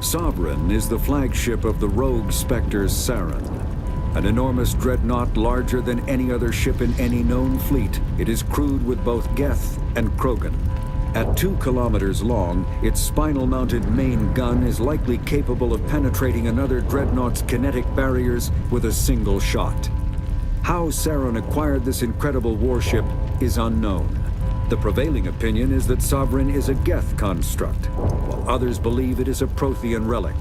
Sovereign is the flagship of the rogue Spectre's Sarin. An enormous dreadnought larger than any other ship in any known fleet, it is crewed with both Geth and Krogan. At 2 kilometers long, its spinal-mounted main gun is likely capable of penetrating another dreadnought's kinetic barriers with a single shot. How Sarin acquired this incredible warship is unknown. The prevailing opinion is that Sovereign is a Geth construct, while others believe it is a Prothean relic.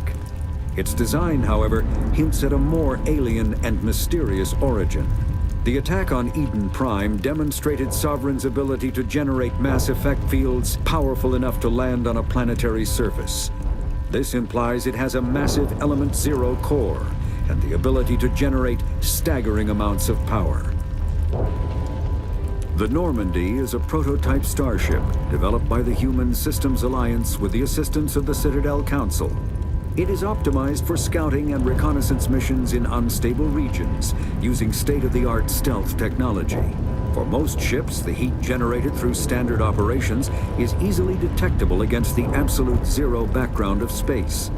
Its design, however, hints at a more alien and mysterious origin. The attack on Eden Prime demonstrated Sovereign's ability to generate mass effect fields powerful enough to land on a planetary surface. This implies it has a massive Element Zero core and the ability to generate staggering amounts of power. The Normandy is a prototype starship developed by the Human Systems Alliance with the assistance of the Citadel Council. It is optimized for scouting and reconnaissance missions in unstable regions using state-of-the-art stealth technology. For most ships, the heat generated through standard operations is easily detectable against the absolute zero background of space.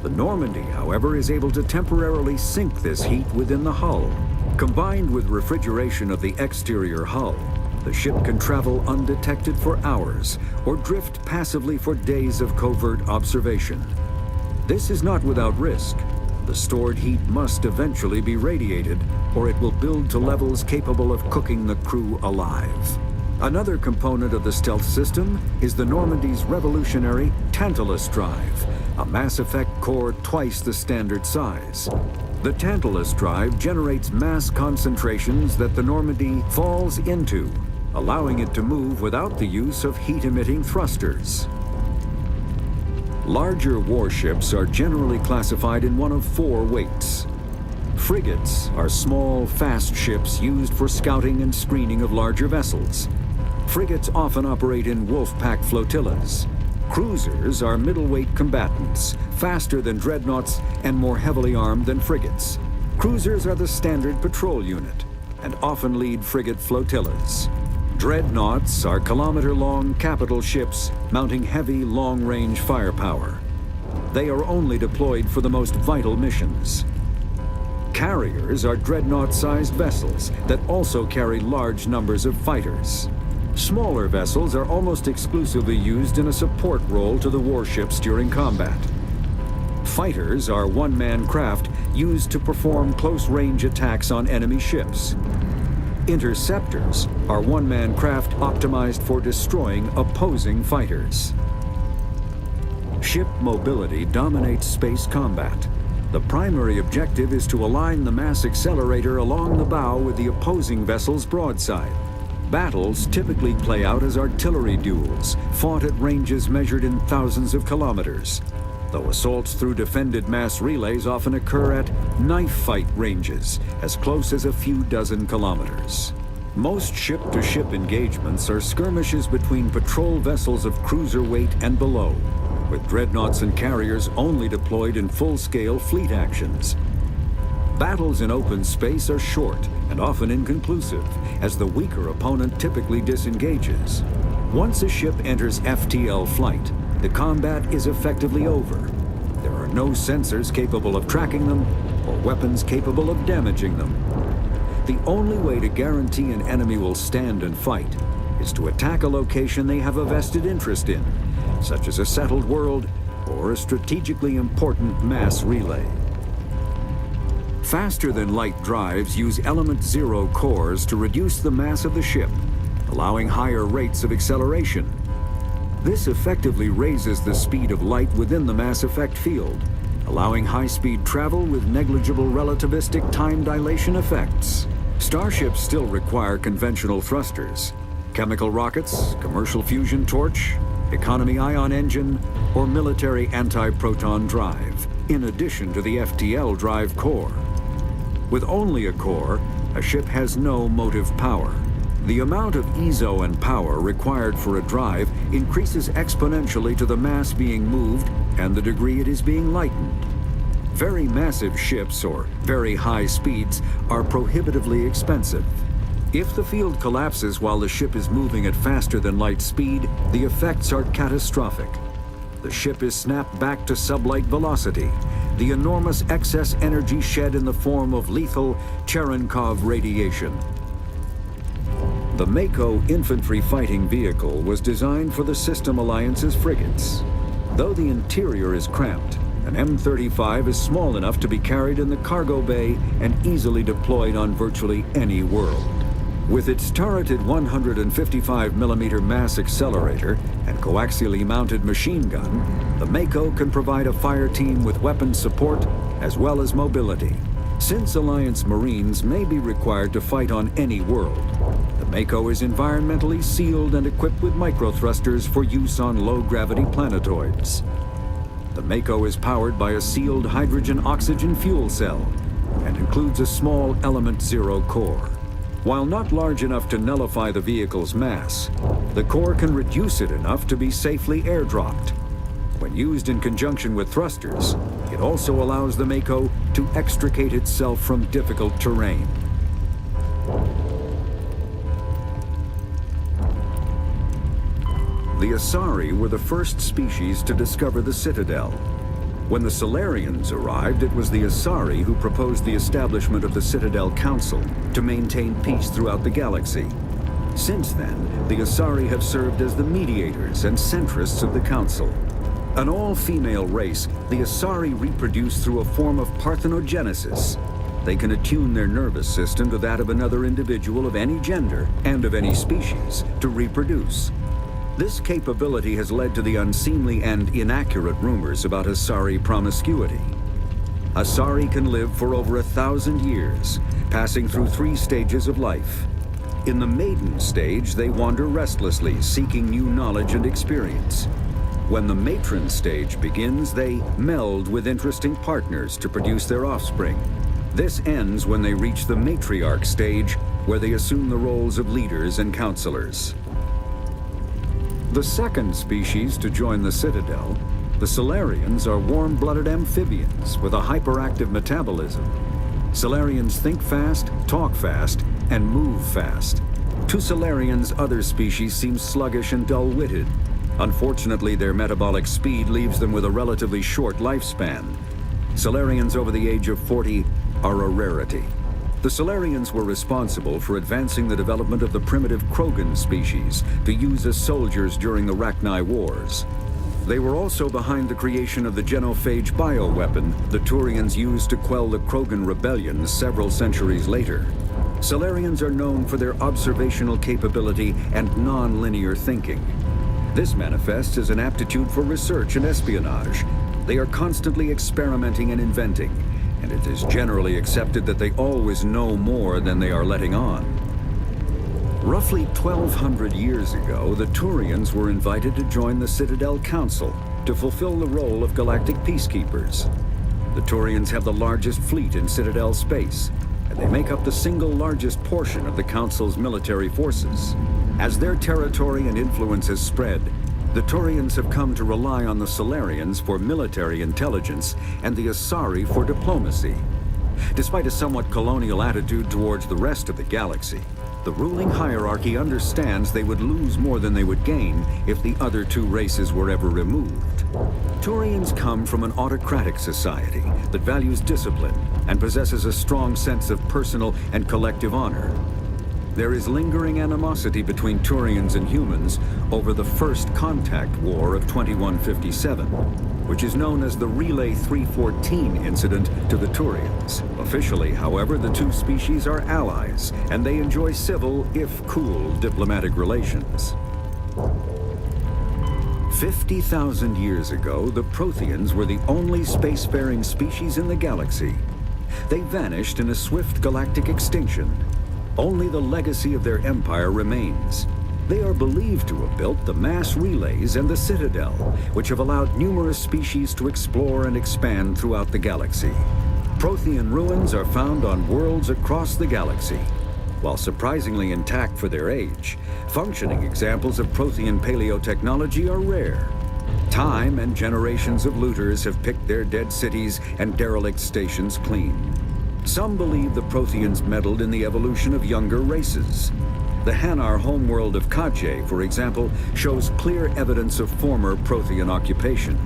The Normandy, however, is able to temporarily sink this heat within the hull. Combined with refrigeration of the exterior hull, the ship can travel undetected for hours or drift passively for days of covert observation. This is not without risk. The stored heat must eventually be radiated, or it will build to levels capable of cooking the crew alive. Another component of the stealth system is the Normandy's revolutionary Tantalus drive, a Mass Effect core twice the standard size. The Tantalus drive generates mass concentrations that the Normandy falls into, allowing it to move without the use of heat-emitting thrusters. Larger warships are generally classified in one of 4 weights. Frigates are small, fast ships used for scouting and screening of larger vessels. Frigates often operate in wolf-pack flotillas. Cruisers are middleweight combatants, faster than dreadnoughts and more heavily armed than frigates. Cruisers are the standard patrol unit and often lead frigate flotillas. Dreadnoughts are kilometer-long capital ships mounting heavy, long-range firepower. They are only deployed for the most vital missions. Carriers are dreadnought-sized vessels that also carry large numbers of fighters. Smaller vessels are almost exclusively used in a support role to the warships during combat. Fighters are one-man craft used to perform close-range attacks on enemy ships. Interceptors are one-man craft optimized for destroying opposing fighters. Ship mobility dominates space combat. The primary objective is to align the mass accelerator along the bow with the opposing vessel's broadside. Battles typically play out as artillery duels, fought at ranges measured in thousands of kilometers, though assaults through defended mass relays often occur at knife fight ranges, as close as a few dozen kilometers. Most ship-to-ship engagements are skirmishes between patrol vessels of cruiser weight and below, with dreadnoughts and carriers only deployed in full-scale fleet actions. Battles in open space are short and often inconclusive, as the weaker opponent typically disengages. Once a ship enters FTL flight, the combat is effectively over. There are no sensors capable of tracking them or weapons capable of damaging them. The only way to guarantee an enemy will stand and fight is to attack a location they have a vested interest in, such as a settled world or a strategically important mass relay. Faster-than-light drives use Element Zero cores to reduce the mass of the ship, allowing higher rates of acceleration. This effectively raises the speed of light within the Mass Effect field, allowing high-speed travel with negligible relativistic time dilation effects. Starships still require conventional thrusters, chemical rockets, commercial fusion torch, economy ion engine, or military anti-proton drive, in addition to the FTL drive core. With only a core, a ship has no motive power. The amount of ESO and power required for a drive increases exponentially to the mass being moved and the degree it is being lightened. Very massive ships, or very high speeds, are prohibitively expensive. If the field collapses while the ship is moving at faster than light speed, the effects are catastrophic. the ship is snapped back to sublight velocity, the enormous excess energy shed in the form of lethal Cherenkov radiation. The Mako infantry fighting vehicle was designed for the System Alliance's frigates. Though the interior is cramped, an M35 is small enough to be carried in the cargo bay and easily deployed on virtually any world. With its turreted 155mm mass accelerator and coaxially mounted machine gun, the Mako can provide a fire team with weapon support as well as mobility. Since Alliance Marines may be required to fight on any world, the Mako is environmentally sealed and equipped with microthrusters for use on low-gravity planetoids. The Mako is powered by a sealed hydrogen-oxygen fuel cell and includes a small Element Zero core. While not large enough to nullify the vehicle's mass, the core can reduce it enough to be safely airdropped. When used in conjunction with thrusters, it also allows the Mako to extricate itself from difficult terrain. The Asari were the first species to discover the Citadel. When the Solarians arrived, it was the Asari who proposed the establishment of the Citadel Council to maintain peace throughout the galaxy. Since then, the Asari have served as the mediators and centrists of the Council. An all-female race, the Asari reproduce through a form of parthenogenesis. They can attune their nervous system to that of another individual of any gender and of any species to reproduce. This capability has led to the unseemly and inaccurate rumors about Asari promiscuity. Asari can live for over 1,000 years, passing through 3 stages of life. In the maiden stage, they wander restlessly, seeking new knowledge and experience. When the matron stage begins, they meld with interesting partners to produce their offspring. This ends when they reach the matriarch stage, where they assume the roles of leaders and counselors. The second species to join the Citadel, the Solarians, are warm-blooded amphibians with a hyperactive metabolism. Solarians think fast, talk fast, and move fast. To Solarians, other species seem sluggish and dull-witted. Unfortunately, their metabolic speed leaves them with a relatively short lifespan. Solarians over the age of 40 are a rarity. The Solarians were responsible for advancing the development of the primitive Krogan species to use as soldiers during the Rachni Wars. They were also behind the creation of the genophage bioweapon the Turians used to quell the Krogan rebellion several centuries later. Solarians are known for their observational capability and non-linear thinking. This manifests as an aptitude for research and espionage. They are constantly experimenting and inventing, and it is generally accepted that they always know more than they are letting on. Roughly 1,200 years ago, the Turians were invited to join the Citadel Council to fulfill the role of galactic peacekeepers. The Turians have the largest fleet in Citadel space, and they make up the single largest portion of the Council's military forces. As their territory and influence has spread, the Turians have come to rely on the Solarians for military intelligence and the Asari for diplomacy. Despite a somewhat colonial attitude towards the rest of the galaxy, the ruling hierarchy understands they would lose more than they would gain if the other 2 races were ever removed. Turians come from an autocratic society that values discipline and possesses a strong sense of personal and collective honor. There is lingering animosity between Turians and humans over the First Contact War of 2157, which is known as the Relay 314 incident to the Turians. Officially, however, the 2 species are allies, and they enjoy civil, if cool, diplomatic relations. 50,000 years ago, the Protheans were the only spacefaring species in the galaxy. They vanished in a swift galactic extinction. Only the legacy of their empire remains. They are believed to have built the mass relays and the Citadel, which have allowed numerous species to explore and expand throughout the galaxy. Prothean ruins are found on worlds across the galaxy. While surprisingly intact for their age, functioning examples of Prothean paleotechnology are rare. Time and generations of looters have picked their dead cities and derelict stations clean. Some believe the Protheans meddled in the evolution of younger races. The Hanar homeworld of Kaje, for example, shows clear evidence of former Prothean occupation.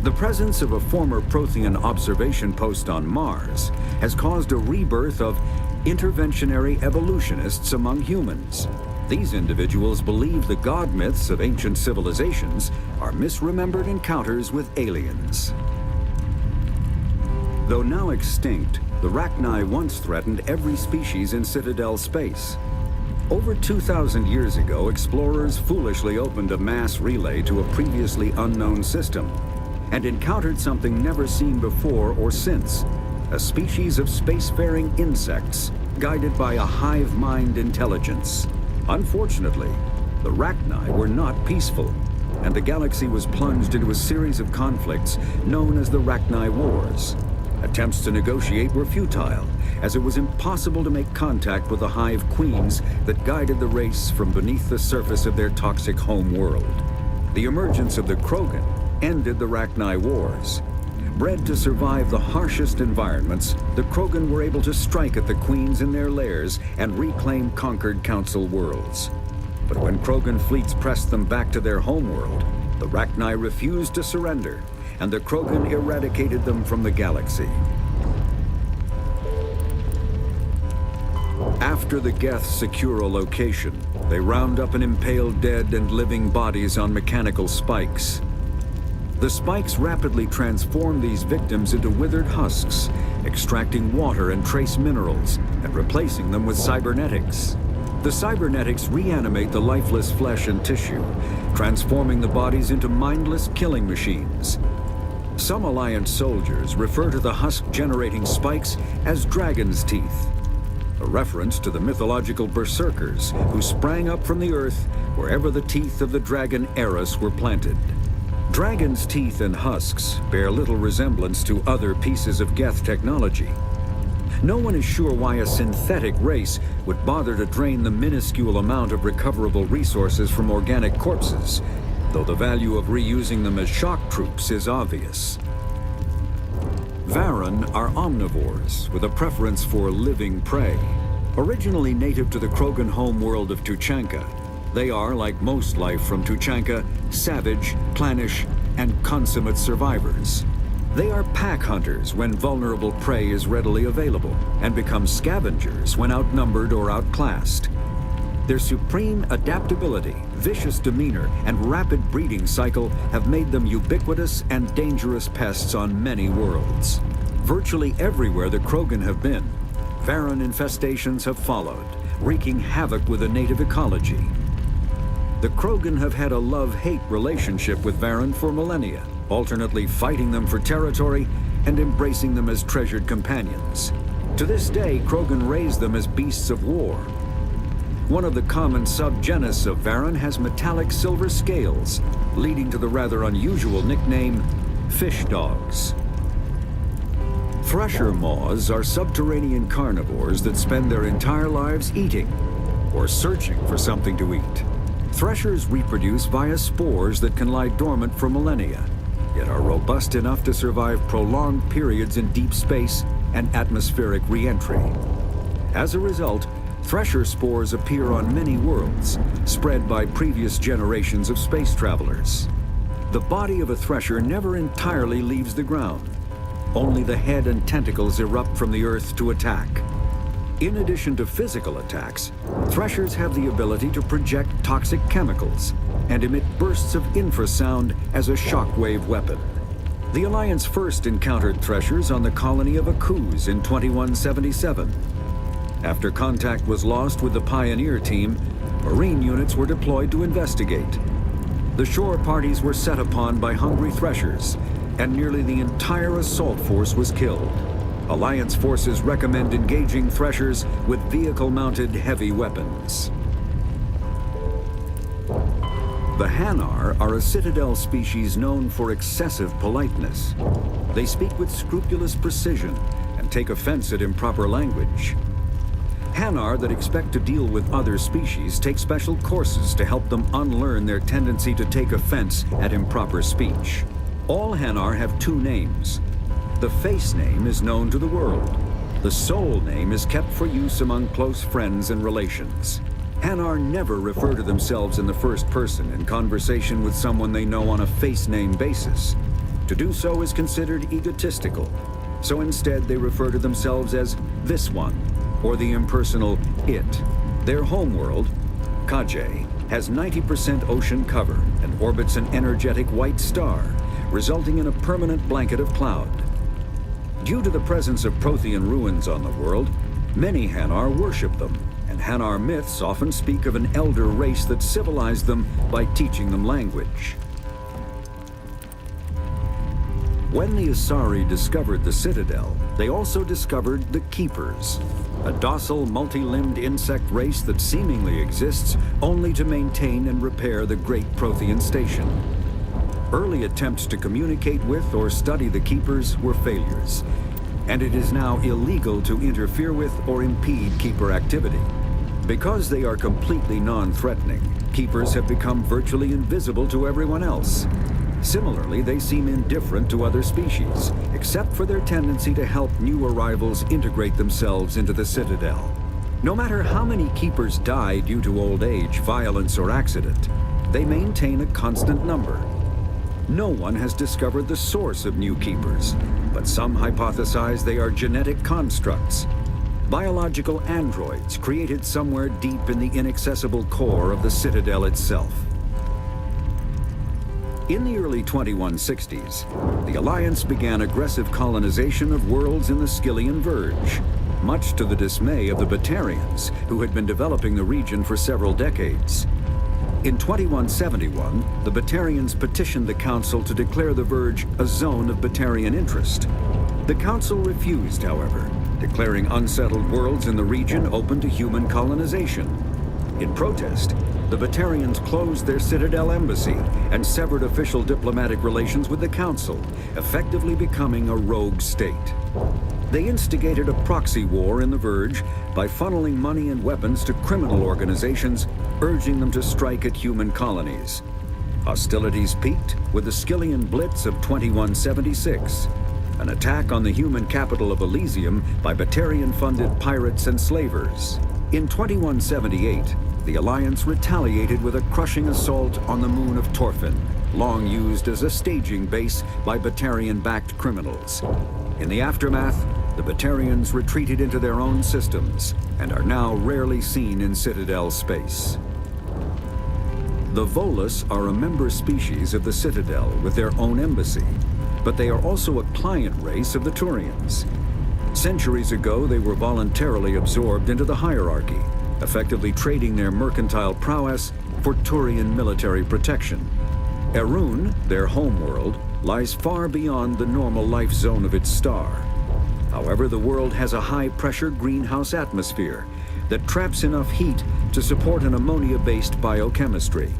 The presence of a former Prothean observation post on Mars has caused a rebirth of interventionary evolutionists among humans. These individuals believe the god myths of ancient civilizations are misremembered encounters with aliens. Though now extinct, the Rachni once threatened every species in Citadel space. Over 2,000 years ago, explorers foolishly opened a mass relay to a previously unknown system and encountered something never seen before or since, a species of spacefaring insects guided by a hive mind intelligence. Unfortunately, the Rachni were not peaceful, and the galaxy was plunged into a series of conflicts known as the Rachni Wars. Attempts to negotiate were futile, as it was impossible to make contact with the hive queens that guided the race from beneath the surface of their toxic home world. The emergence of the Krogan ended the Rachni Wars. Bred to survive the harshest environments, the Krogan were able to strike at the queens in their lairs and reclaim conquered Council worlds. But when Krogan fleets pressed them back to their homeworld, the Rachni refused to surrender, and the Krogan eradicated them from the galaxy. After the Geths secure a location, they round up and impale dead and living bodies on mechanical spikes. The spikes rapidly transform these victims into withered husks, extracting water and trace minerals, and replacing them with cybernetics. The cybernetics reanimate the lifeless flesh and tissue, transforming the bodies into mindless killing machines. Some Alliance soldiers refer to the husk-generating spikes as dragon's teeth, a reference to the mythological berserkers who sprang up from the earth wherever the teeth of the dragon Eris were planted. Dragon's teeth and husks bear little resemblance to other pieces of Geth technology. No one is sure why a synthetic race would bother to drain the minuscule amount of recoverable resources from organic corpses, though the value of reusing them as shock troops is obvious. Varan are omnivores with a preference for living prey. Originally native to the Krogan homeworld of Tuchanka, they are, like most life from Tuchanka, savage, clannish, and consummate survivors. They are pack hunters when vulnerable prey is readily available, and become scavengers when outnumbered or outclassed. Their supreme adaptability, vicious demeanor, and rapid breeding cycle have made them ubiquitous and dangerous pests on many worlds. Virtually everywhere the Krogan have been, Varan infestations have followed, wreaking havoc with the native ecology. The Krogan have had a love-hate relationship with Varan for millennia, alternately fighting them for territory and embracing them as treasured companions. To this day, Krogan raise them as beasts of war. One of the common subgenus of Varan has metallic silver scales, leading to the rather unusual nickname, fish dogs. Thresher maws are subterranean carnivores that spend their entire lives eating, or searching for something to eat. Threshers reproduce via spores that can lie dormant for millennia, yet are robust enough to survive prolonged periods in deep space and atmospheric re-entry. As a result, thresher spores appear on many worlds, spread by previous generations of space travelers. The body of a thresher never entirely leaves the ground. Only the head and tentacles erupt from the earth to attack. In addition to physical attacks, threshers have the ability to project toxic chemicals and emit bursts of infrasound as a shockwave weapon. The Alliance first encountered threshers on the colony of Akuz in 2177. After contact was lost with the Pioneer team, Marine units were deployed to investigate. The shore parties were set upon by hungry threshers, and nearly the entire assault force was killed. Alliance forces recommend engaging threshers with vehicle-mounted heavy weapons. The Hanar are a Citadel species known for excessive politeness. They speak with scrupulous precision and take offense at improper language. Hanar that expect to deal with other species take special courses to help them unlearn their tendency to take offense at improper speech. All Hanar have two names. The face name is known to the world. The soul name is kept for use among close friends and relations. Hanar never refer to themselves in the first person in conversation with someone they know on a face-name basis. To do so is considered egotistical, so instead they refer to themselves as this one, or the impersonal it. Their homeworld, Kajay, has 90% ocean cover and orbits an energetic white star, resulting in a permanent blanket of cloud. Due to the presence of Prothean ruins on the world, many Hanar worship them, and Hanar myths often speak of an elder race that civilized them by teaching them language. When the Asari discovered the Citadel, they also discovered the Keepers, a docile, multi-limbed insect race that seemingly exists only to maintain and repair the Great Prothean Station. Early attempts to communicate with or study the Keepers were failures, and it is now illegal to interfere with or impede Keeper activity. Because they are completely non-threatening, Keepers have become virtually invisible to everyone else. Similarly, they seem indifferent to other species, except for their tendency to help new arrivals integrate themselves into the Citadel. No matter how many Keepers die due to old age, violence, or accident, they maintain a constant number. No one has discovered the source of new Keepers, but some hypothesize they are genetic constructs, biological androids created somewhere deep in the inaccessible core of the Citadel itself. In the early 2160s, the Alliance began aggressive colonization of worlds in the Skyllian Verge, much to the dismay of the Batarians, who had been developing the region for several decades. In 2171, the Batarians petitioned the Council to declare the Verge a zone of Batarian interest. The Council refused, however, declaring unsettled worlds in the region open to human colonization. In protest, the Batarians closed their Citadel embassy and severed official diplomatic relations with the Council, effectively becoming a rogue state. They instigated a proxy war in the Verge by funneling money and weapons to criminal organizations, urging them to strike at human colonies. Hostilities peaked with the Skyllian Blitz of 2176, an attack on the human capital of Elysium by Batarian-funded pirates and slavers. In 2178, the Alliance retaliated with a crushing assault on the moon of Torfin, long used as a staging base by Batarian-backed criminals. In the aftermath, the Batarians retreated into their own systems and are now rarely seen in Citadel space. The Volus are a member species of the Citadel with their own embassy, but they are also a client race of the Turians. Centuries ago, they were voluntarily absorbed into the hierarchy, effectively trading their mercantile prowess for Turian military protection. Erun, their homeworld, lies far beyond the normal life zone of its star. However, the world has a high-pressure greenhouse atmosphere that traps enough heat to support an ammonia-based biochemistry.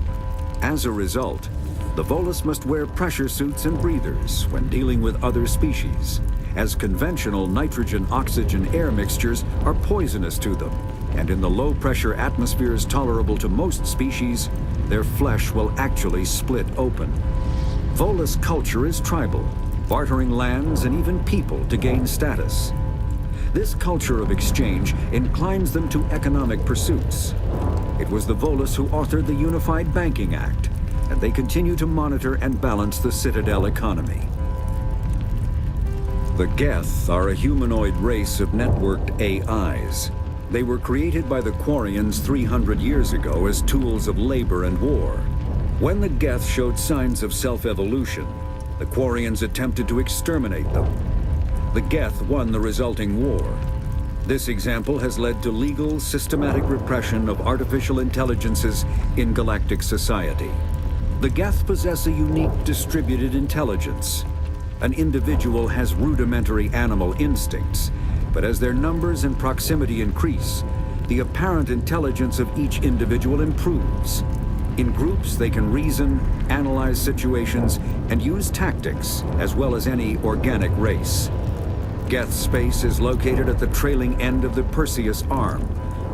As a result, the Volus must wear pressure suits and breathers when dealing with other species, as conventional nitrogen-oxygen air mixtures are poisonous to them, and in the low-pressure atmospheres tolerable to most species, their flesh will actually split open. Volus culture is tribal, bartering lands and even people to gain status. This culture of exchange inclines them to economic pursuits. It was the Volus who authored the Unified Banking Act, and they continue to monitor and balance the Citadel economy. The Geth are a humanoid race of networked AIs. They were created by the Quarians 300 years ago as tools of labor and war. When the Geth showed signs of self-evolution, the Quarians attempted to exterminate them. The Geth won the resulting war. This example has led to legal, systematic repression of artificial intelligences in galactic society. The Geth possess a unique distributed intelligence. An individual has rudimentary animal instincts, but as their numbers and proximity increase, the apparent intelligence of each individual improves. In groups, they can reason, analyze situations, and use tactics, as well as any organic race. Geth space is located at the trailing end of the Perseus Arm,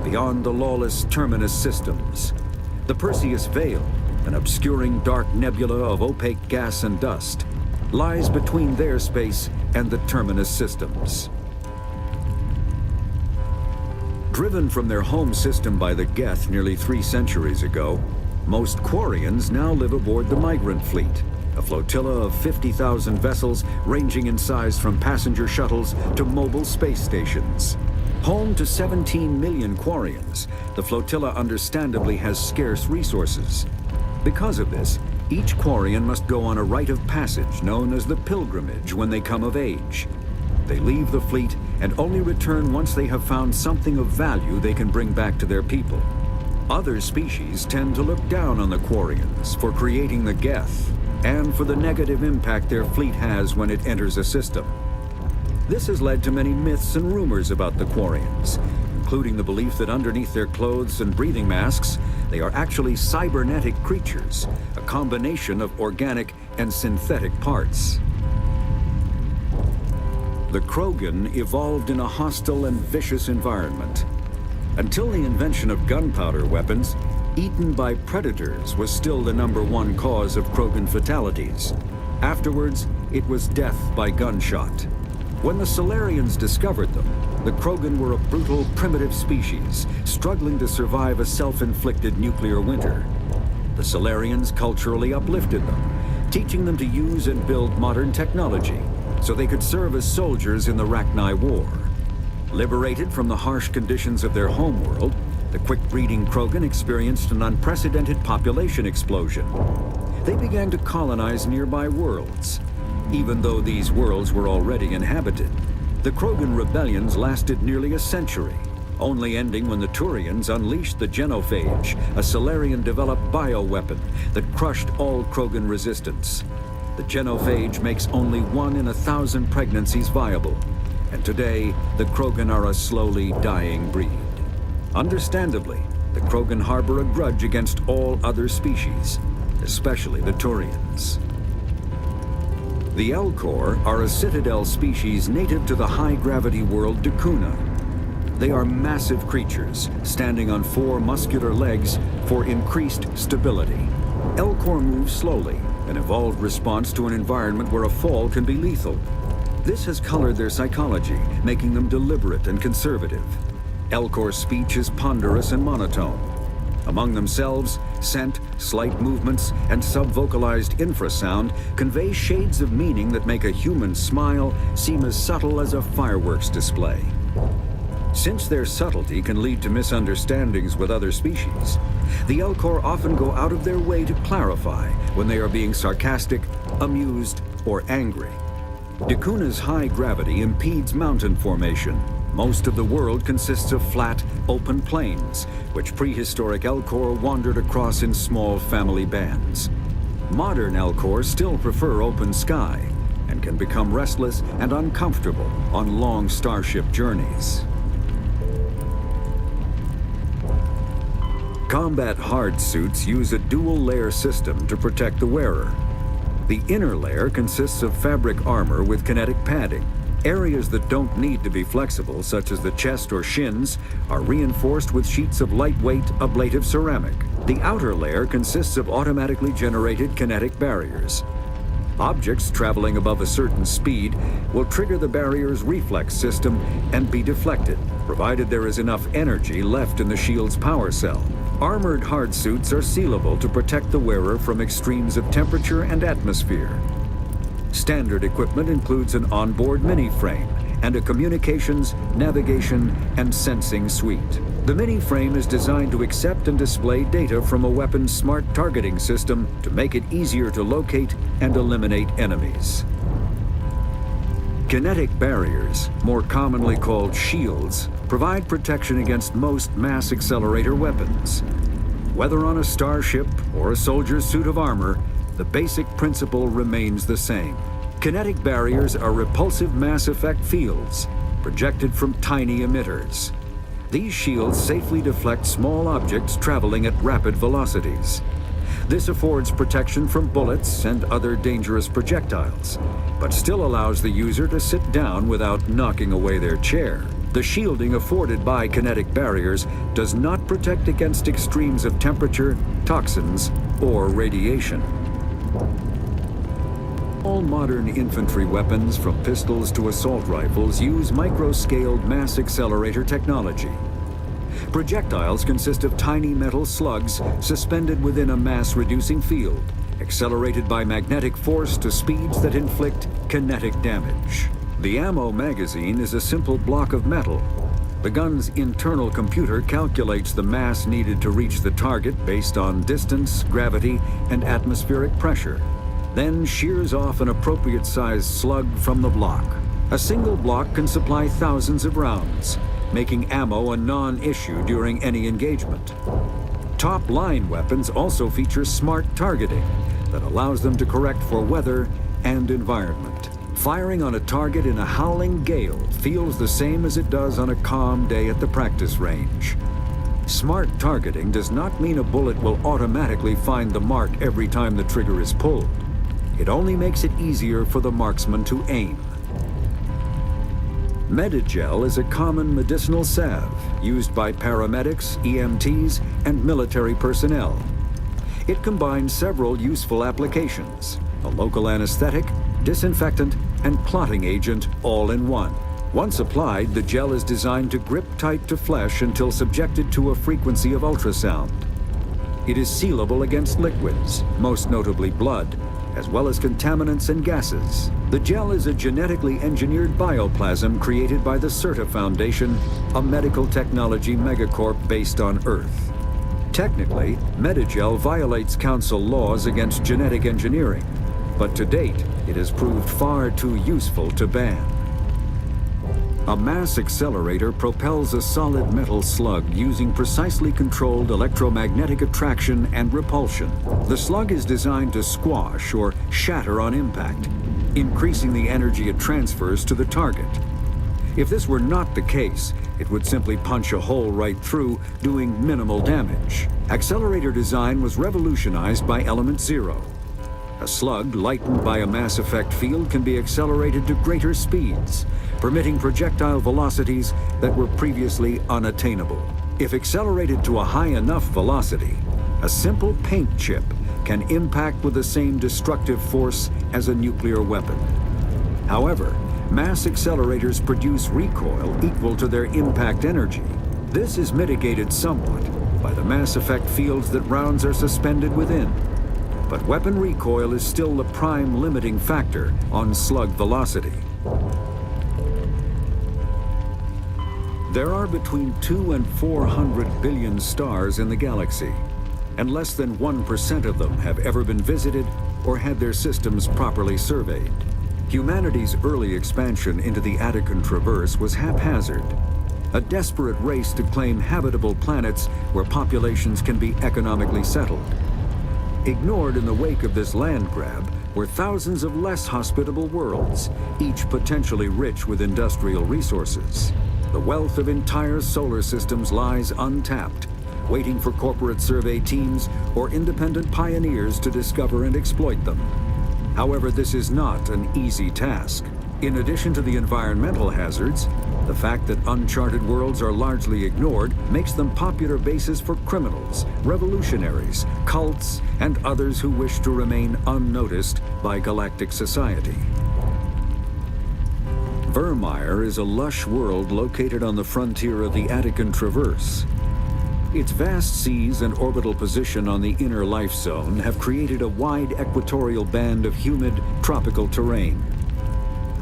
beyond the lawless Terminus systems. The Perseus Veil, an obscuring dark nebula of opaque gas and dust, lies between their space and the Terminus systems. Driven from their home system by the Geth nearly 3 centuries ago, most Quarians now live aboard the Migrant Fleet, a flotilla of 50,000 vessels ranging in size from passenger shuttles to mobile space stations. Home to 17 million Quarians, the flotilla understandably has scarce resources. Because of this, each Quarian must go on a rite of passage known as the pilgrimage when they come of age. They leave the fleet and only return once they have found something of value they can bring back to their people. Other species tend to look down on the Quarians for creating the Geth and for the negative impact their fleet has when it enters a system. This has led to many myths and rumors about the Quarians, including the belief that underneath their clothes and breathing masks, they are actually cybernetic creatures, a combination of organic and synthetic parts. The Krogan evolved in a hostile and vicious environment. Until the invention of gunpowder weapons, eaten by predators was still the #1 cause of Krogan fatalities. Afterwards, it was death by gunshot. When the Solarians discovered them, the Krogan were a brutal, primitive species, struggling to survive a self-inflicted nuclear winter. The Solarians culturally uplifted them, teaching them to use and build modern technology, so they could serve as soldiers in the Rachni War. Liberated from the harsh conditions of their homeworld, the quick-breeding Krogan experienced an unprecedented population explosion. They began to colonize nearby worlds. Even though these worlds were already inhabited, the Krogan rebellions lasted nearly a century, only ending when the Turians unleashed the Genophage, a Solarian-developed bioweapon that crushed all Krogan resistance. The Genophage makes only 1 in 1,000 pregnancies viable, and today the Krogan are a slowly dying breed. Understandably, the Krogan harbor a grudge against all other species, especially the Turians. The Elcor are a citadel species native to the high-gravity world Dakuna. They are massive creatures, standing on 4 muscular legs for increased stability. Elcor move slowly, an evolved response to an environment where a fall can be lethal. This has colored their psychology, making them deliberate and conservative. Elcor's speech is ponderous and monotone. Among themselves, scent, slight movements, and sub-vocalized infrasound convey shades of meaning that make a human smile seem as subtle as a fireworks display. Since their subtlety can lead to misunderstandings with other species, the Elcor often go out of their way to clarify when they are being sarcastic, amused, or angry. Dakuna's high gravity impedes mountain formation. Most of the world consists of flat, open plains, which prehistoric Elcor wandered across in small family bands. Modern Elcor still prefer open sky, and can become restless and uncomfortable on long starship journeys. Combat hard suits use a dual-layer system to protect the wearer. The inner layer consists of fabric armor with kinetic padding. Areas that don't need to be flexible, such as the chest or shins, are reinforced with sheets of lightweight, ablative ceramic. The outer layer consists of automatically generated kinetic barriers. Objects traveling above a certain speed will trigger the barrier's reflex system and be deflected, provided there is enough energy left in the shield's power cell. Armored hardsuits are sealable to protect the wearer from extremes of temperature and atmosphere. Standard equipment includes an onboard mini-frame and a communications, navigation, and sensing suite. The mini-frame is designed to accept and display data from a weapon's smart targeting system to make it easier to locate and eliminate enemies. Kinetic barriers, more commonly called shields, provide protection against most mass accelerator weapons. Whether on a starship or a soldier's suit of armor, the basic principle remains the same. Kinetic barriers are repulsive mass effect fields, projected from tiny emitters. These shields safely deflect small objects traveling at rapid velocities. This affords protection from bullets and other dangerous projectiles, but still allows the user to sit down without knocking away their chair. The shielding afforded by kinetic barriers does not protect against extremes of temperature, toxins, or radiation. All modern infantry weapons, from pistols to assault rifles, use micro-scaled mass accelerator technology. Projectiles consist of tiny metal slugs suspended within a mass-reducing field, accelerated by magnetic force to speeds that inflict kinetic damage. The ammo magazine is a simple block of metal. The gun's internal computer calculates the mass needed to reach the target based on distance, gravity, and atmospheric pressure, then shears off an appropriate-sized slug from the block. A single block can supply thousands of rounds, making ammo a non-issue during any engagement. Top-line weapons also feature smart targeting that allows them to correct for weather and environment. Firing on a target in a howling gale feels the same as it does on a calm day at the practice range. Smart targeting does not mean a bullet will automatically find the mark every time the trigger is pulled. It only makes it easier for the marksman to aim. Medigel is a common medicinal salve used by paramedics, EMTs, and military personnel. It combines several useful applications: a local anesthetic, disinfectant, and clotting agent all in one. Once applied, the gel is designed to grip tight to flesh until subjected to a frequency of ultrasound. It is sealable against liquids, most notably blood, as well as contaminants and gases. The gel is a genetically engineered bioplasm created by the CERTA Foundation, a medical technology megacorp based on Earth. Technically, Medigel violates council laws against genetic engineering, but to date, it has proved far too useful to ban. A mass accelerator propels a solid metal slug using precisely controlled electromagnetic attraction and repulsion. The slug is designed to squash or shatter on impact, increasing the energy it transfers to the target. If this were not the case, it would simply punch a hole right through, doing minimal damage. Accelerator design was revolutionized by Element Zero. A slug lightened by a mass effect field can be accelerated to greater speeds, permitting projectile velocities that were previously unattainable. If accelerated to a high enough velocity, a simple paint chip can impact with the same destructive force as a nuclear weapon. However, mass accelerators produce recoil equal to their impact energy. This is mitigated somewhat by the mass effect fields that rounds are suspended within. But weapon recoil is still the prime limiting factor on slug velocity. There are between 2 and 400 billion stars in the galaxy, and less than 1% of them have ever been visited or had their systems properly surveyed. Humanity's early expansion into the Attican Traverse was haphazard, a desperate race to claim habitable planets where populations can be economically settled. Ignored in the wake of this land grab were thousands of less hospitable worlds, each potentially rich with industrial resources. The wealth of entire solar systems lies untapped, waiting for corporate survey teams or independent pioneers to discover and exploit them. However, this is not an easy task. In addition to the environmental hazards, the fact that uncharted worlds are largely ignored makes them popular bases for criminals, revolutionaries, cults, and others who wish to remain unnoticed by galactic society. Vermeer is a lush world located on the frontier of the Attican Traverse. Its vast seas and orbital position on the inner life zone have created a wide equatorial band of humid, tropical terrain.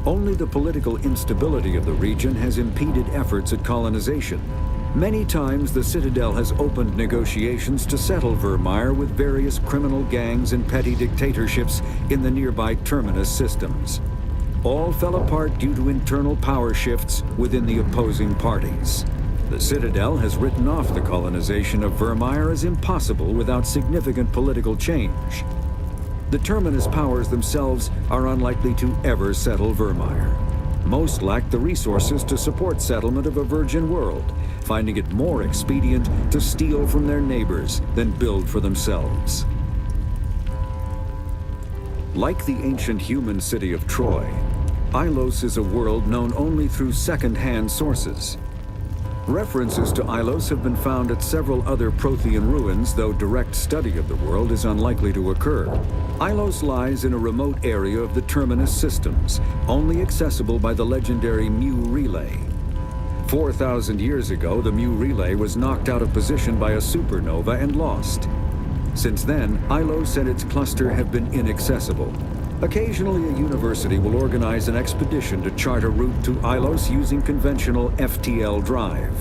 Only the political instability of the region has impeded efforts at colonization. Many times the Citadel has opened negotiations to settle Vermeer with various criminal gangs and petty dictatorships in the nearby terminus systems. All fell apart due to internal power shifts within the opposing parties. The Citadel has written off the colonization of Vermeer as impossible without significant political change. The terminus powers themselves are unlikely to ever settle Vermeer. Most lack the resources to support settlement of a virgin world, finding it more expedient to steal from their neighbors than build for themselves. Like the ancient human city of Troy, Ilos is a world known only through second-hand sources. References to Ilos have been found at several other Prothean ruins, though direct study of the world is unlikely to occur. Ilos lies in a remote area of the terminus systems, only accessible by the legendary Mu relay. 4,000 years ago, the Mu relay was knocked out of position by a supernova and lost. Since then, Ilos and its cluster have been inaccessible. Occasionally, a university will organize an expedition to chart a route to Ilos using conventional FTL drive.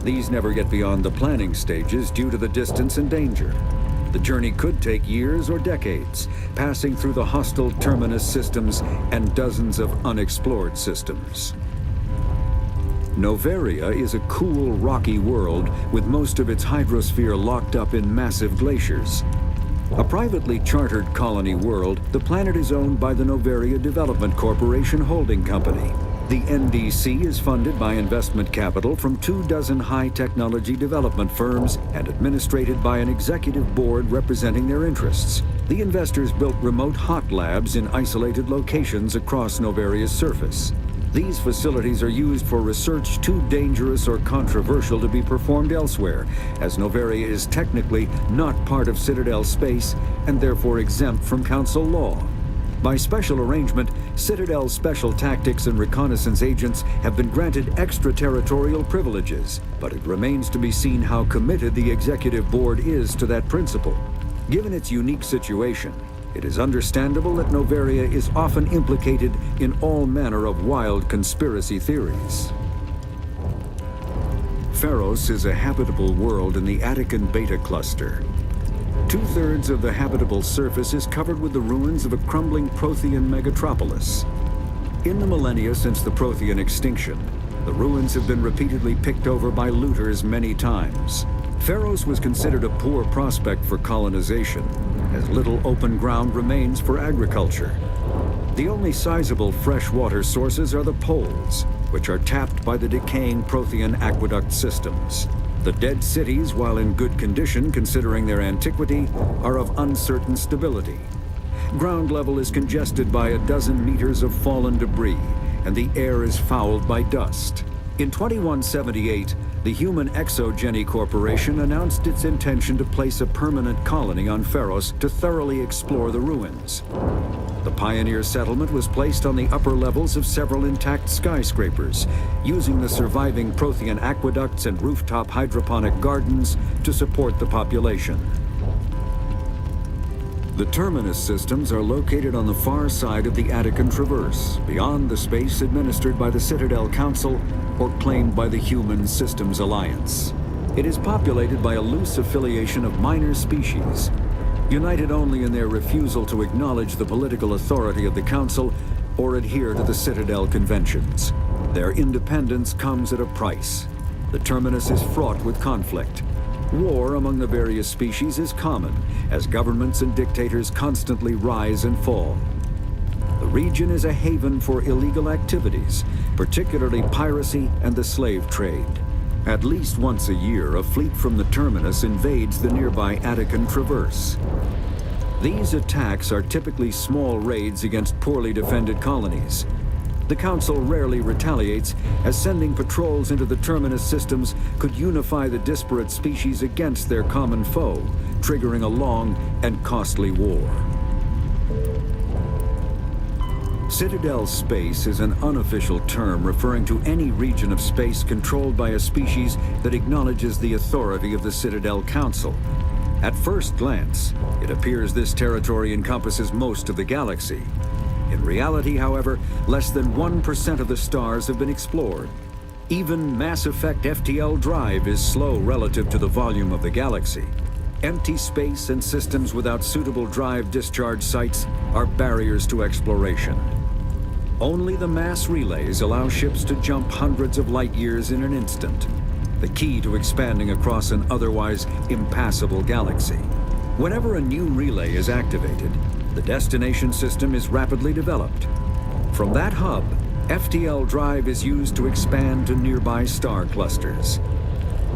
These never get beyond the planning stages due to the distance and danger. The journey could take years or decades, passing through the hostile terminus systems and dozens of unexplored systems. Noveria is a cool, rocky world with most of its hydrosphere locked up in massive glaciers. A privately chartered colony world, the planet is owned by the Noveria Development Corporation Holding Company. The NDC is funded by investment capital from 24 high-technology development firms and administrated by an executive board representing their interests. The investors built remote hot labs in isolated locations across Noveria's surface. These facilities are used for research too dangerous or controversial to be performed elsewhere, as Noveria is technically not part of Citadel space and therefore exempt from Council law. By special arrangement, Citadel's special tactics and reconnaissance agents have been granted extraterritorial privileges, but it remains to be seen how committed the executive board is to that principle. Given its unique situation, it is understandable that Noveria is often implicated in all manner of wild conspiracy theories. Pharos is a habitable world in the Attican Beta cluster. Two-thirds of the habitable surface is covered with the ruins of a crumbling Prothean megatropolis. In the millennia since the Prothean extinction, the ruins have been repeatedly picked over by looters many times. Pharos was considered a poor prospect for colonization, as little open ground remains for agriculture. The only sizable freshwater sources are the poles, which are tapped by the decaying Prothean aqueduct systems. The dead cities, while in good condition considering their antiquity, are of uncertain stability. Ground level is congested by a dozen meters of fallen debris, and the air is fouled by dust. In 2178, the Human Exogeny Corporation announced its intention to place a permanent colony on Pharos to thoroughly explore the ruins. The pioneer settlement was placed on the upper levels of several intact skyscrapers, using the surviving Prothean aqueducts and rooftop hydroponic gardens to support the population. The terminus systems are located on the far side of the Attican Traverse, beyond the space administered by the Citadel Council or claimed by the Human Systems Alliance. It is populated by a loose affiliation of minor species, united only in their refusal to acknowledge the political authority of the Council or adhere to the Citadel conventions. Their independence comes at a price. The terminus is fraught with conflict. War among the various species is common, as governments and dictators constantly rise and fall. The region is a haven for illegal activities, particularly piracy and the slave trade. At least once a year, a fleet from the terminus invades the nearby Attican Traverse. These attacks are typically small raids against poorly defended colonies. The Council rarely retaliates, as sending patrols into the terminus systems could unify the disparate species against their common foe, triggering a long and costly war. Citadel space is an unofficial term referring to any region of space controlled by a species that acknowledges the authority of the Citadel Council. At first glance, it appears this territory encompasses most of the galaxy. In reality, however, less than 1% of the stars have been explored. Even Mass Effect FTL drive is slow relative to the volume of the galaxy. Empty space and systems without suitable drive discharge sites are barriers to exploration. Only the mass relays allow ships to jump hundreds of light years in an instant, the key to expanding across an otherwise impassable galaxy. Whenever a new relay is activated, the destination system is rapidly developed. From that hub, FTL drive is used to expand to nearby star clusters.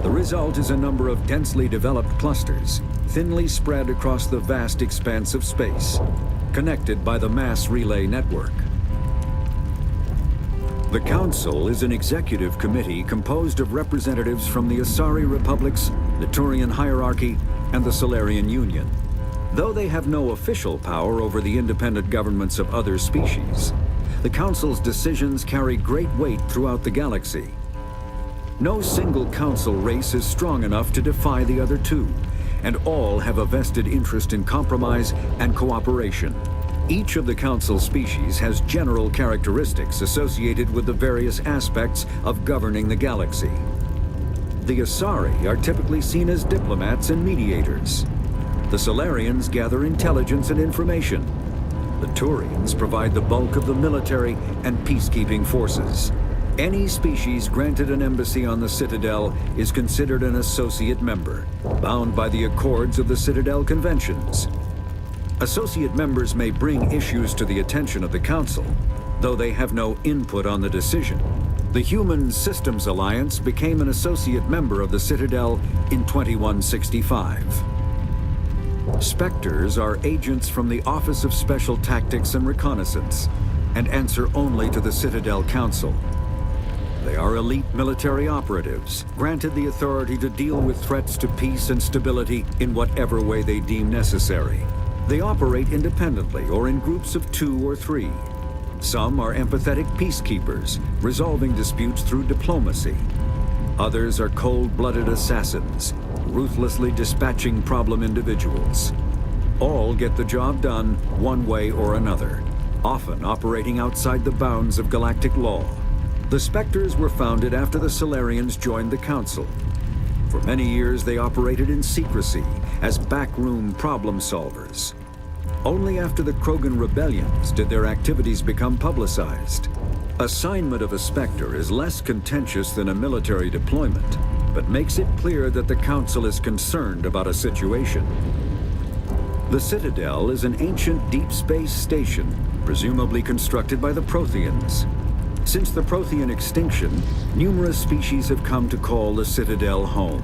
The result is a number of densely developed clusters, thinly spread across the vast expanse of space, connected by the mass relay network. The Council is an executive committee composed of representatives from the Asari Republics, the Turian Hierarchy, and the Solarian Union. Though they have no official power over the independent governments of other species, the Council's decisions carry great weight throughout the galaxy. No single council race is strong enough to defy the other two, and all have a vested interest in compromise and cooperation. Each of the council species has general characteristics associated with the various aspects of governing the galaxy. The Asari are typically seen as diplomats and mediators. The Solarians gather intelligence and information. The Turians provide the bulk of the military and peacekeeping forces. Any species granted an embassy on the Citadel is considered an associate member, bound by the accords of the Citadel Conventions. Associate members may bring issues to the attention of the Council, though they have no input on the decision. The Human Systems Alliance became an associate member of the Citadel in 2165. Spectres are agents from the Office of Special Tactics and Reconnaissance, and answer only to the Citadel Council. They are elite military operatives, granted the authority to deal with threats to peace and stability in whatever way they deem necessary. They operate independently or in groups of 2 or 3. Some are empathetic peacekeepers, resolving disputes through diplomacy. Others are cold-blooded assassins, ruthlessly dispatching problem individuals. All get the job done one way or another, often operating outside the bounds of galactic law. The Spectres were founded after the Solarians joined the Council. For many years they operated in secrecy as backroom problem solvers. Only after the Krogan rebellions did their activities become publicized. Assignment of a Spectre is less contentious than a military deployment, but makes it clear that the Council is concerned about a situation. The Citadel is an ancient deep space station, presumably constructed by the Protheans. Since the Prothean extinction, numerous species have come to call the Citadel home.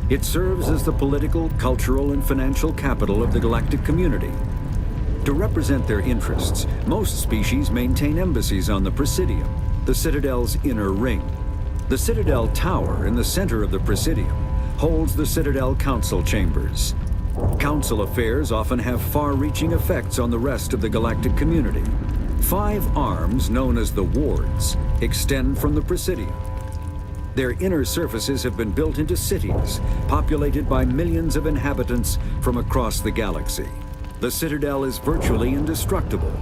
It serves as the political, cultural, and financial capital of the galactic community. To represent their interests, most species maintain embassies on the Presidium, the Citadel's inner ring. The Citadel Tower in the center of the Presidium holds the Citadel Council chambers. Council affairs often have far-reaching effects on the rest of the galactic community. 5 arms, known as the wards, extend from the Presidium. Their inner surfaces have been built into cities, populated by millions of inhabitants from across the galaxy. The Citadel is virtually indestructible.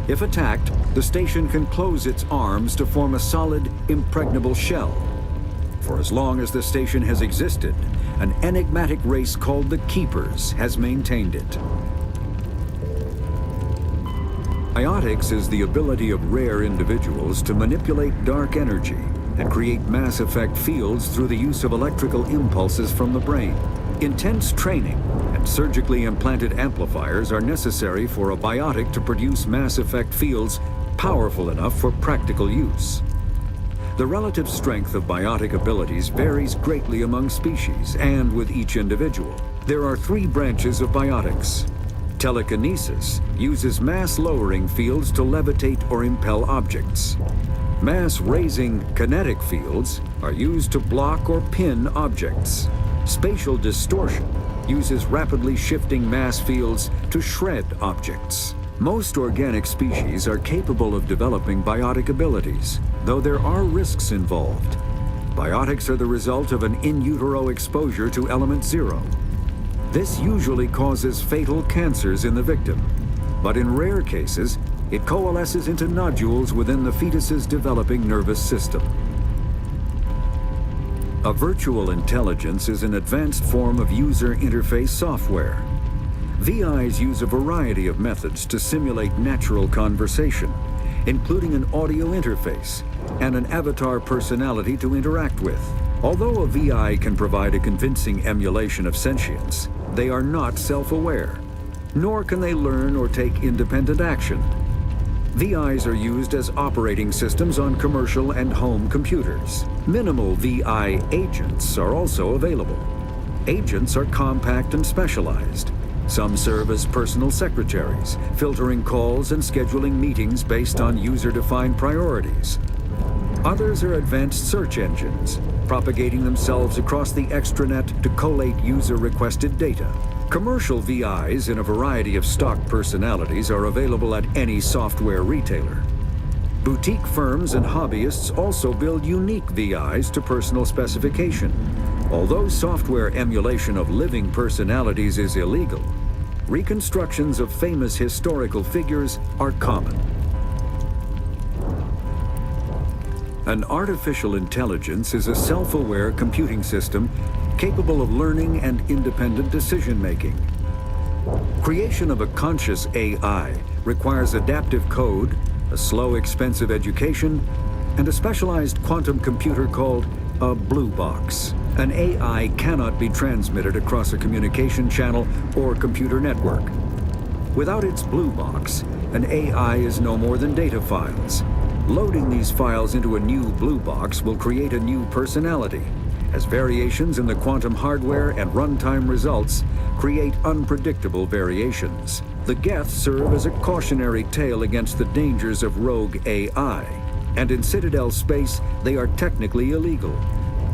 If attacked, the station can close its arms to form a solid, impregnable shell. For as long as the station has existed, an enigmatic race called the Keepers has maintained it. Biotics is the ability of rare individuals to manipulate dark energy and create mass effect fields through the use of electrical impulses from the brain. Intense training and surgically implanted amplifiers are necessary for a biotic to produce mass effect fields powerful enough for practical use. The relative strength of biotic abilities varies greatly among species and with each individual. There are 3 branches of biotics. Telekinesis uses mass-lowering fields to levitate or impel objects. Mass-raising kinetic fields are used to block or pin objects. Spatial distortion uses rapidly shifting mass fields to shred objects. Most organic species are capable of developing biotic abilities, though there are risks involved. Biotics are the result of an in utero exposure to element 0. This usually causes fatal cancers in the victim, but in rare cases, it coalesces into nodules within the fetus's developing nervous system. A virtual intelligence is an advanced form of user interface software. VIs use a variety of methods to simulate natural conversation, including an audio interface and an avatar personality to interact with. Although a VI can provide a convincing emulation of sentience, they are not self-aware, nor can they learn or take independent action. VIs are used as operating systems on commercial and home computers. Minimal VI agents are also available. Agents are compact and specialized. Some serve as personal secretaries, filtering calls and scheduling meetings based on user-defined priorities. Others are advanced search engines, propagating themselves across the extranet to collate user-requested data. Commercial VIs in a variety of stock personalities are available at any software retailer. Boutique firms and hobbyists also build unique VIs to personal specification. Although software emulation of living personalities is illegal, reconstructions of famous historical figures are common. An artificial intelligence is a self-aware computing system capable of learning and independent decision-making. Creation of a conscious AI requires adaptive code, a slow, expensive education, and a specialized quantum computer called a blue box. An AI cannot be transmitted across a communication channel or computer network. Without its blue box, an AI is no more than data files. Loading these files into a new blue box will create a new personality, as variations in the quantum hardware and runtime results create unpredictable variations. The Geth serve as a cautionary tale against the dangers of rogue AI, and in Citadel space, they are technically illegal.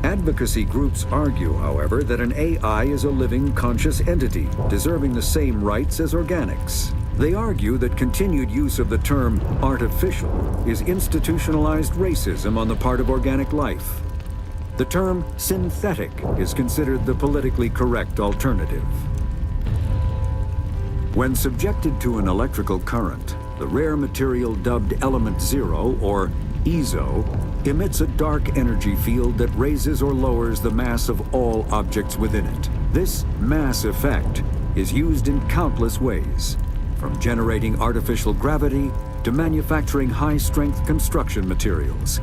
Advocacy groups argue, however, that an AI is a living, conscious entity, deserving the same rights as organics. They argue that continued use of the term artificial is institutionalized racism on the part of organic life. The term synthetic is considered the politically correct alternative. When subjected to an electrical current, the rare material dubbed Element Zero, or EZO, emits a dark energy field that raises or lowers the mass of all objects within it. This mass effect is used in countless ways, from generating artificial gravity to manufacturing high-strength construction materials.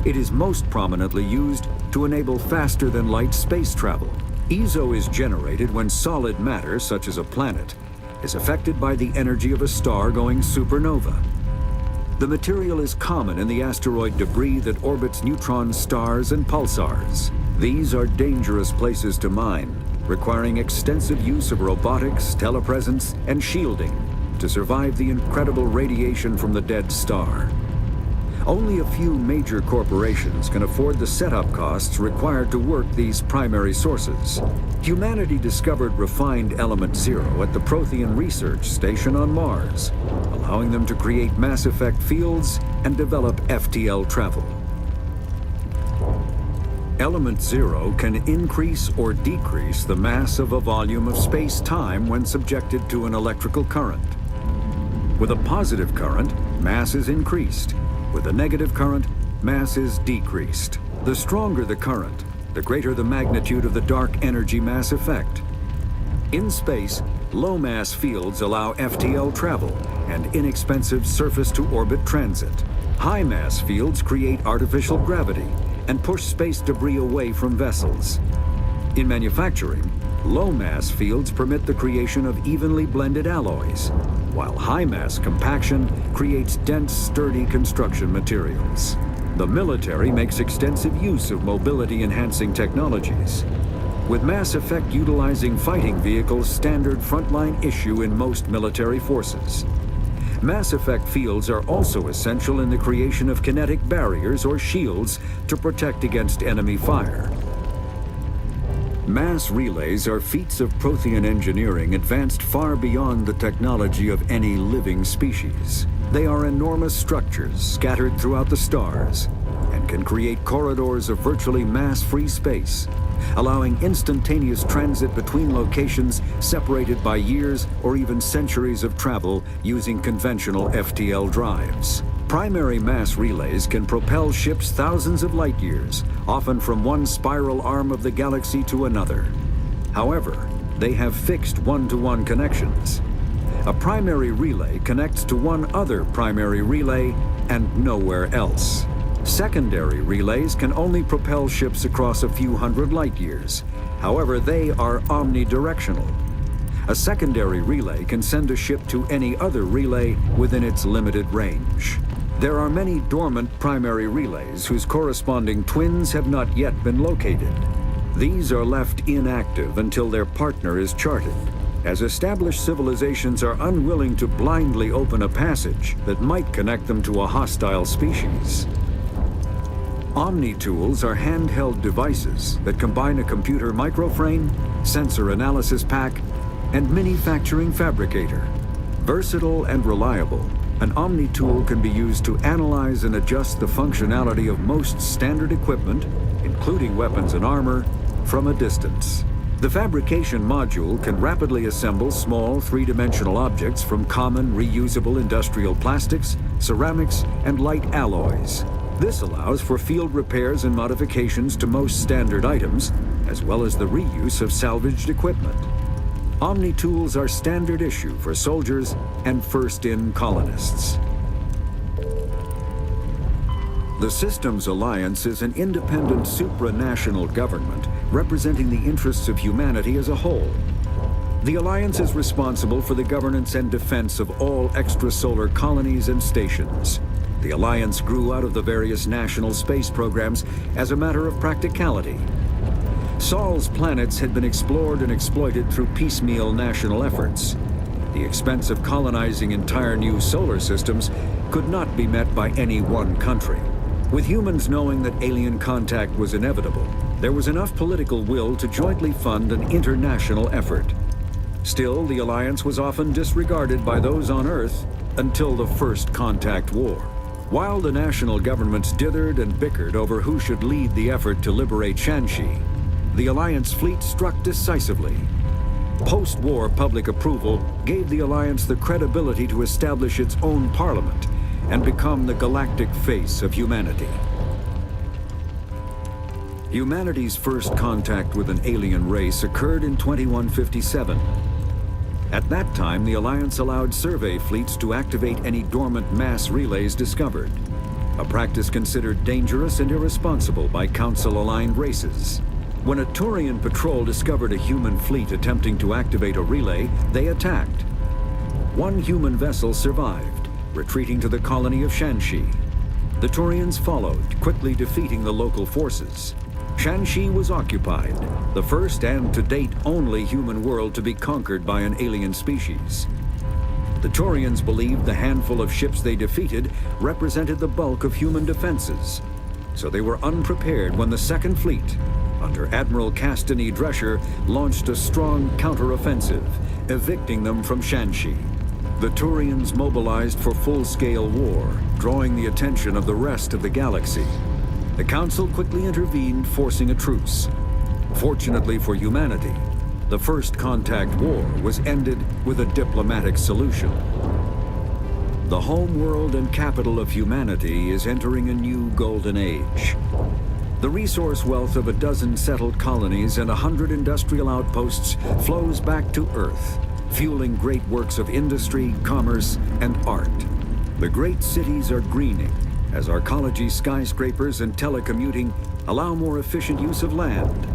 It is most prominently used to enable faster-than-light space travel. EZO is generated when solid matter, such as a planet, is affected by the energy of a star going supernova. The material is common in the asteroid debris that orbits neutron stars and pulsars. These are dangerous places to mine, requiring extensive use of robotics, telepresence, and shielding to survive the incredible radiation from the dead star. Only a few major corporations can afford the setup costs required to work these primary sources. Humanity discovered refined Element Zero at the Prothean Research Station on Mars, allowing them to create mass effect fields and develop FTL travel. Element Zero can increase or decrease the mass of a volume of space-time when subjected to an electrical current. With a positive current, mass is increased. With a negative current, mass is decreased. The stronger the current, the greater the magnitude of the dark energy mass effect. In space, low-mass fields allow FTL travel and inexpensive surface-to-orbit transit. High-mass fields create artificial gravity and push space debris away from vessels. In manufacturing, low-mass fields permit the creation of evenly blended alloys, while high-mass compaction creates dense, sturdy construction materials. The military makes extensive use of mobility-enhancing technologies, with Mass Effect utilizing fighting vehicles standard frontline issue in most military forces. Mass Effect fields are also essential in the creation of kinetic barriers or shields to protect against enemy fire. Mass relays are feats of Prothean engineering advanced far beyond the technology of any living species. They are enormous structures scattered throughout the stars and can create corridors of virtually mass-free space, allowing instantaneous transit between locations separated by years or even centuries of travel using conventional FTL drives. Primary mass relays can propel ships thousands of light years, often from one spiral arm of the galaxy to another. However, they have fixed one-to-one connections. A primary relay connects to one other primary relay and nowhere else. Secondary relays can only propel ships across a few hundred light years. However, they are omnidirectional. A secondary relay can send a ship to any other relay within its limited range. There are many dormant primary relays whose corresponding twins have not yet been located. These are left inactive until their partner is charted, as established civilizations are unwilling to blindly open a passage that might connect them to a hostile species. Omni-tools are handheld devices that combine a computer microframe, sensor analysis pack, and manufacturing fabricator. Versatile and reliable, An Omni tool can be used to analyze and adjust the functionality of most standard equipment, including weapons and armor, from a distance. The fabrication module can rapidly assemble small three-dimensional objects from common reusable industrial plastics, ceramics, and light alloys. This allows for field repairs and modifications to most standard items, as well as the reuse of salvaged equipment. Omni tools are standard issue for soldiers and first-in colonists. The Systems Alliance is an independent supranational government representing the interests of humanity as a whole. The Alliance is responsible for the governance and defense of all extrasolar colonies and stations. The Alliance grew out of the various national space programs as a matter of practicality. Sol's planets had been explored and exploited through piecemeal national efforts. The expense of colonizing entire new solar systems could not be met by any one country. With humans knowing that alien contact was inevitable, there was enough political will to jointly fund an international effort. Still, the Alliance was often disregarded by those on Earth until the First Contact War. While the national governments dithered and bickered over who should lead the effort to liberate Shanxi, the Alliance fleet struck decisively. Post-war public approval gave the Alliance the credibility to establish its own parliament and become the galactic face of humanity. Humanity's first contact with an alien race occurred in 2157. At that time, the Alliance allowed survey fleets to activate any dormant mass relays discovered, a practice considered dangerous and irresponsible by Council-aligned races. When a Turian patrol discovered a human fleet attempting to activate a relay, they attacked. One human vessel survived, retreating to the colony of Shanxi. The Turians followed, quickly defeating the local forces. Shanxi was occupied, the first and to date only human world to be conquered by an alien species. The Turians believed the handful of ships they defeated represented the bulk of human defenses, so they were unprepared when the Second Fleet, under Admiral Castany Drescher, launched a strong counteroffensive, evicting them from Shanxi. The Turians mobilized for full-scale war, drawing the attention of the rest of the galaxy. The Council quickly intervened, forcing a truce. Fortunately for humanity, the First Contact War was ended with a diplomatic solution. The home world and capital of humanity is entering a new golden age. The resource wealth of a dozen settled colonies and 100 industrial outposts flows back to Earth, fueling great works of industry, commerce, and art. The great cities are greening as arcology skyscrapers and telecommuting allow more efficient use of land.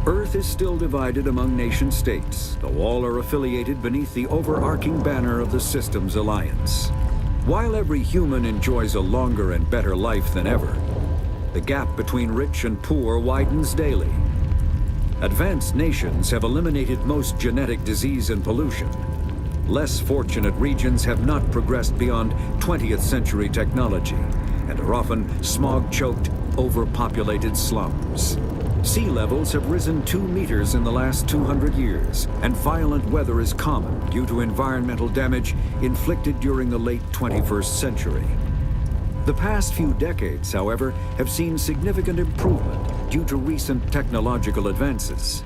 Earth is still divided among nation-states, though all are affiliated beneath the overarching banner of the Systems Alliance. While every human enjoys a longer and better life than ever, the gap between rich and poor widens daily. Advanced nations have eliminated most genetic disease and pollution. Less fortunate regions have not progressed beyond 20th century technology and are often smog-choked, overpopulated slums. Sea levels have risen 2 meters in the last 200 years, and violent weather is common due to environmental damage inflicted during the late 21st century. The past few decades, however, have seen significant improvement due to recent technological advances.